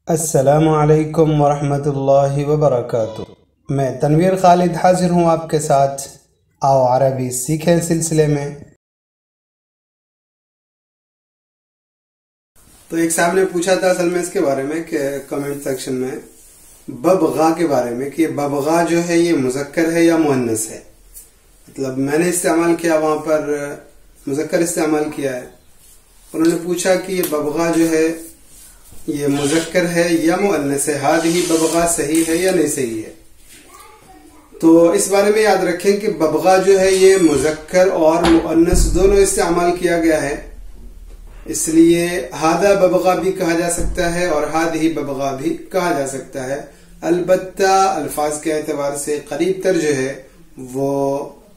السلام علیکم ورحمۃ اللہ وبرکاتہ۔ میں تنویر خالد حاضر ہوں آپ کے ساتھ آؤ عربی سیکھیں سلسلے میں۔ تو ایک صاحب نے پوچھا تھا اصل میں اس کے بارے میں کہ کمنٹ سیکشن میں ببغا کے بارے میں کہ ببغا جو ہے یہ مذکر ہے یا مؤنث ہے۔ مطلب میں نے استعمال کیا، وہاں پر مذکر استعمال کیا ہے، انہوں نے پوچھا کہ یہ ببغا جو ہے یہ مذکر ہے یا مؤنث ہے، ہی ببغا صحیح ہے یا نہیں صحیح ہے۔ تو اس بارے میں یاد رکھیں کہ ببغا جو ہے یہ مذکر اور مؤنث دونوں استعمال کیا گیا ہے، اس لیے ہادہ ببغا بھی کہا جا سکتا ہے اور ہی ببغا بھی کہا جا سکتا ہے۔ البتہ الفاظ کے اعتبار سے قریب تر جو ہے وہ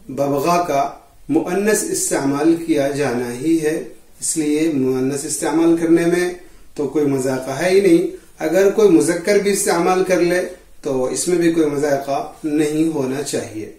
ببغا کا مؤنث استعمال کیا جانا ہی ہے، اس لیے مؤنث استعمال کرنے میں تو کوئی مذاقہ ہے ہی نہیں۔ اگر کوئی مذکر بھی استعمال کر لے تو اس میں بھی کوئی مذاقہ نہیں ہونا چاہیے۔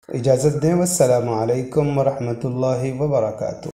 اجازت دیں، والسلام علیکم ورحمۃ اللہ وبرکاتہ۔